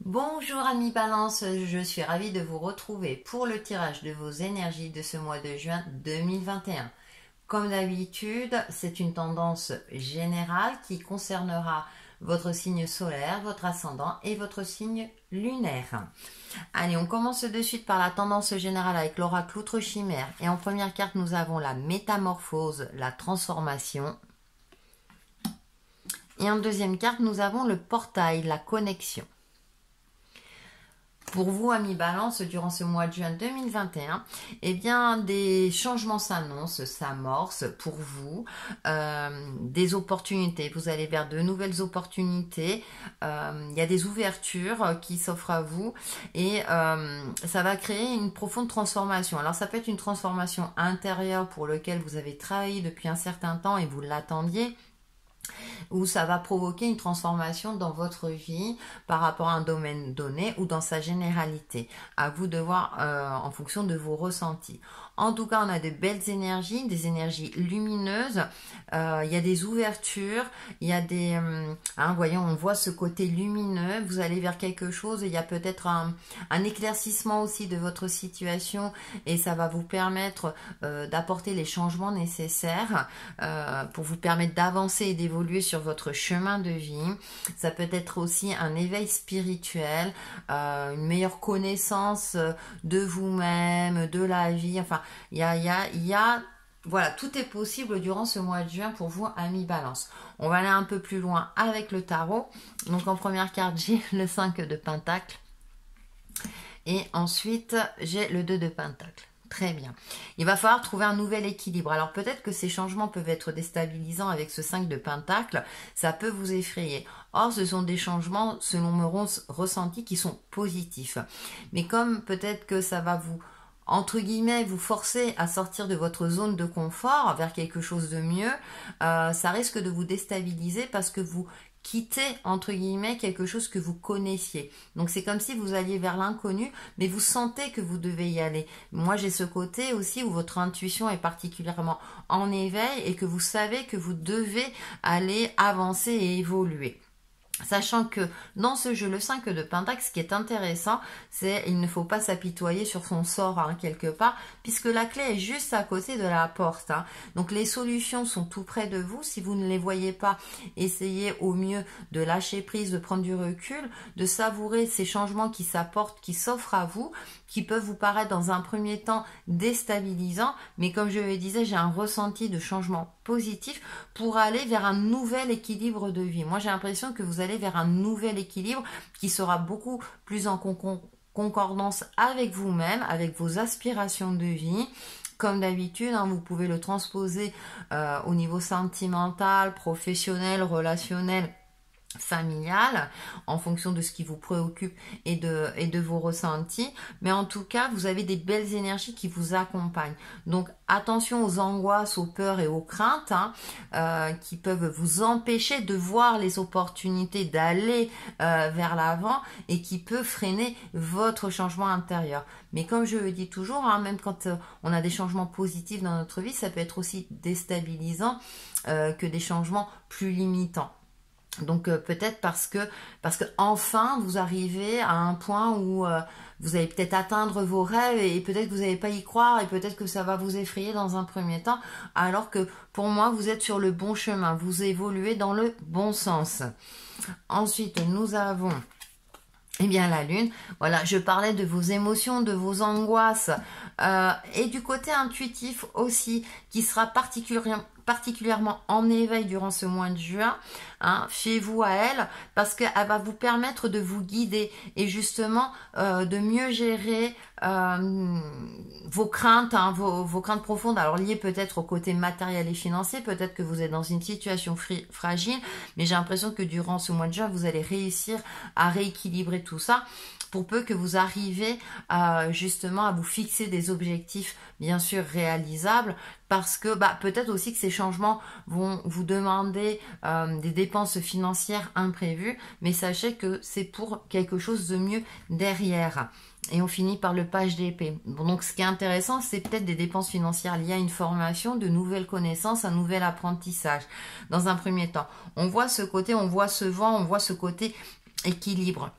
Bonjour amis Balance, je suis ravie de vous retrouver pour le tirage de vos énergies de ce mois de juin 2021. Comme d'habitude, c'est une tendance générale qui concernera votre signe solaire, votre ascendant et votre signe lunaire. Allez, on commence de suite par la tendance générale avec l'oracle Outre Chimère. Et en première carte, nous avons la métamorphose, la transformation. Et en deuxième carte, nous avons le portail, la connexion. Pour vous, amis Balance, durant ce mois de juin 2021, eh bien, des changements s'annoncent, s'amorcent pour vous, des opportunités. Vous allez vers de nouvelles opportunités. Il y a des ouvertures qui s'offrent à vous et ça va créer une profonde transformation. Alors, ça peut être une transformation intérieure pour laquelle vous avez travaillé depuis un certain temps et vous l'attendiez, où ça va provoquer une transformation dans votre vie par rapport à un domaine donné ou dans sa généralité. À vous de voir en fonction de vos ressentis. En tout cas, on a de belles énergies, des énergies lumineuses. Il y a des ouvertures, il y a des... voyons, on voit ce côté lumineux. Vous allez vers quelque chose. Il y a peut-être un éclaircissement aussi de votre situation et ça va vous permettre d'apporter les changements nécessaires pour vous permettre d'avancer et d'évoluer sur votre chemin de vie. Ça peut être aussi un éveil spirituel, une meilleure connaissance de vous-même, de la vie. Enfin, il y a voilà, tout est possible durant ce mois de juin pour vous, amis Balance. On va aller un peu plus loin avec le tarot. Donc en première carte, j'ai le 5 de Pentacle. Et ensuite, j'ai le 2 de Pentacle. Très bien. Il va falloir trouver un nouvel équilibre. Alors peut-être que ces changements peuvent être déstabilisants avec ce 5 de Pentacle. Ça peut vous effrayer. Or, ce sont des changements, selon mon ressenti, qui sont positifs. Mais comme peut-être que ça va vous, entre guillemets, vous forcer à sortir de votre zone de confort vers quelque chose de mieux, ça risque de vous déstabiliser parce que vous quitter, entre guillemets, quelque chose que vous connaissiez. Donc c'est comme si vous alliez vers l'inconnu, mais vous sentez que vous devez y aller. Moi j'ai ce côté aussi où votre intuition est particulièrement en éveil et que vous savez que vous devez aller avancer et évoluer. Sachant que dans ce jeu, le 5 de Pentacle, ce qui est intéressant, c'est qu'il ne faut pas s'apitoyer sur son sort quelque part, puisque la clé est juste à côté de la porte. Donc les solutions sont tout près de vous. Si vous ne les voyez pas, essayez au mieux de lâcher prise, de prendre du recul, de savourer ces changements qui s'apportent, qui s'offrent à vous, qui peuvent vous paraître dans un premier temps déstabilisants. Mais comme je le disais, j'ai un ressenti de changement positif pour aller vers un nouvel équilibre de vie. Moi, j'ai l'impression que vous allez vers un nouvel équilibre qui sera beaucoup plus en concordance avec vous-même, avec vos aspirations de vie. Comme d'habitude, vous pouvez le transposer au niveau sentimental, professionnel, relationnel, familiale, en fonction de ce qui vous préoccupe et de vos ressentis. Mais en tout cas, vous avez des belles énergies qui vous accompagnent. Donc, attention aux angoisses, aux peurs et aux craintes qui peuvent vous empêcher de voir les opportunités, d'aller vers l'avant et qui peut freiner votre changement intérieur. Mais comme je le dis toujours, même quand on a des changements positifs dans notre vie, ça peut être aussi déstabilisant que des changements plus limitants. Donc peut-être parce que enfin vous arrivez à un point où vous allez peut-être atteindre vos rêves et peut-être que vous n'allez pas y croire et peut-être que ça va vous effrayer dans un premier temps, alors que pour moi vous êtes sur le bon chemin, vous évoluez dans le bon sens. Ensuite nous avons la lune. Voilà, je parlais de vos émotions, de vos angoisses et du côté intuitif aussi qui sera particulièrement en éveil durant ce mois de juin. Fiez-vous à elle parce qu'elle va vous permettre de vous guider et justement de mieux gérer vos craintes, vos craintes profondes, alors liées peut-être au côté matériel et financier, peut-être que vous êtes dans une situation fragile, mais j'ai l'impression que durant ce mois de juin, vous allez réussir à rééquilibrer tout ça, pour peu que vous arrivez justement à vous fixer des objectifs bien sûr réalisables, parce que peut-être aussi que ces changements vont vous demander des dépenses financières imprévues, mais sachez que c'est pour quelque chose de mieux derrière. Et on finit par le page d'épée. Bon, donc ce qui est intéressant, c'est peut-être des dépenses financières liées à une formation, de nouvelles connaissances, un nouvel apprentissage. Dans un premier temps, on voit ce côté, on voit ce vent, on voit ce côté équilibre.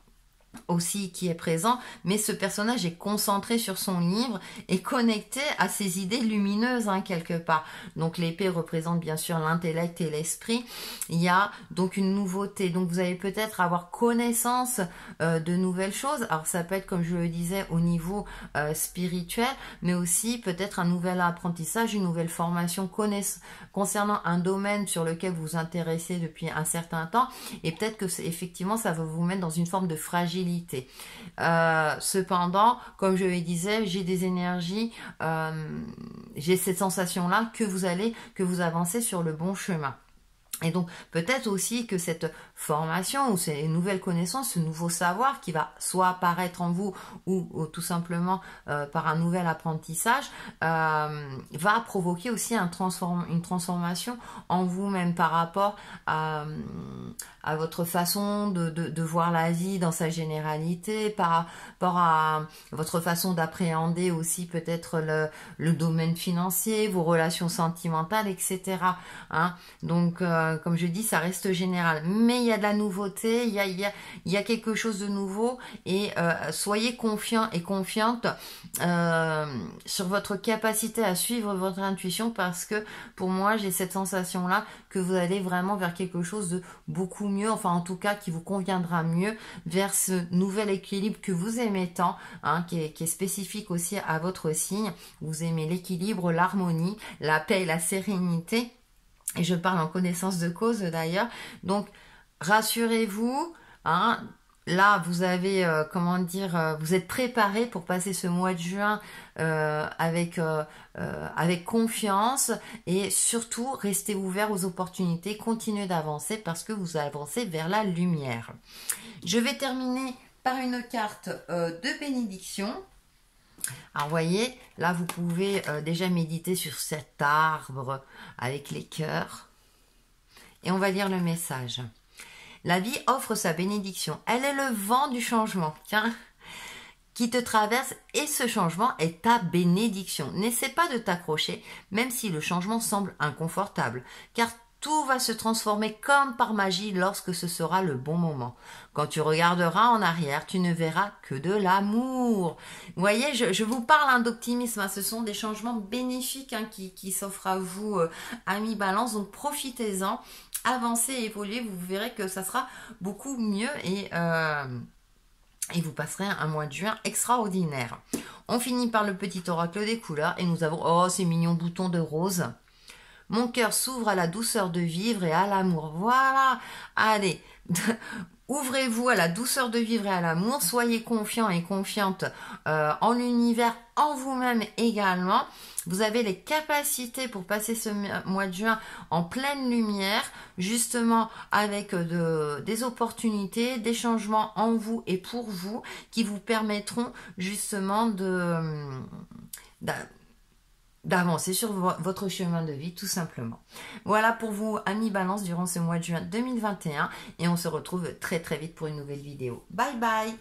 aussi qui est présent, mais ce personnage est concentré sur son livre et connecté à ses idées lumineuses, hein, quelque part. Donc l'épée représente bien sûr l'intellect et l'esprit. Il y a donc une nouveauté, donc vous allez peut-être avoir connaissance de nouvelles choses. Alors ça peut être, comme je le disais, au niveau spirituel, mais aussi peut-être un nouvel apprentissage, une nouvelle formation concernant un domaine sur lequel vous vous intéressez depuis un certain temps, et peut-être que effectivement ça va vous mettre dans une forme de fragilité. Cependant, comme je le disais, j'ai des énergies, j'ai cette sensation-là que vous avancez sur le bon chemin. Et donc, peut-être aussi que cette formation ou ces nouvelles connaissances, ce nouveau savoir qui va soit apparaître en vous ou tout simplement par un nouvel apprentissage, va provoquer aussi une transformation en vous-même par rapport à votre façon de voir la vie dans sa généralité, par rapport à votre façon d'appréhender aussi peut-être le domaine financier, vos relations sentimentales, etc. Hein. Donc, comme je dis, ça reste général. Mais il y a de la nouveauté, il y a quelque chose de nouveau et soyez confiants et confiantes sur votre capacité à suivre votre intuition parce que pour moi, j'ai cette sensation-là que vous allez vraiment vers quelque chose de beaucoup mieux, enfin en tout cas qui vous conviendra mieux, vers ce nouvel équilibre que vous aimez tant, hein, qui est spécifique aussi à votre signe. Vous aimez l'équilibre, l'harmonie, la paix et la sérénité. Et je parle en connaissance de cause d'ailleurs. Donc, rassurez-vous, hein, là, vous avez, vous êtes préparé pour passer ce mois de juin avec confiance et surtout, restez ouvert aux opportunités, continuez d'avancer parce que vous avancez vers la lumière. Je vais terminer par une carte de bénédiction. Alors, vous voyez, là, vous pouvez déjà méditer sur cet arbre avec les cœurs. Et on va lire le message. La vie offre sa bénédiction. Elle est le vent du changement, tiens, qui te traverse et ce changement est ta bénédiction. N'essaie pas de t'accrocher, même si le changement semble inconfortable, car tout va se transformer comme par magie lorsque ce sera le bon moment. Quand tu regarderas en arrière, tu ne verras que de l'amour. Vous voyez, je vous parle d'optimisme. Hein, ce sont des changements bénéfiques hein, qui s'offrent à vous, amis Balance. Donc profitez-en, avancez, évoluez. Vous verrez que ça sera beaucoup mieux et vous passerez un mois de juin extraordinaire. On finit par le petit oracle des couleurs et nous avons, oh ces mignons boutons de rose. Mon cœur s'ouvre à la douceur de vivre et à l'amour. Voilà, allez, ouvrez-vous à la douceur de vivre et à l'amour. Soyez confiants et confiantes en l'univers, en vous-même également. Vous avez les capacités pour passer ce mois de juin en pleine lumière, justement avec des opportunités, des changements en vous et pour vous qui vous permettront justement d'avancer sur votre chemin de vie tout simplement. Voilà pour vous amis Balance durant ce mois de juin 2021 et on se retrouve très très vite pour une nouvelle vidéo. Bye bye.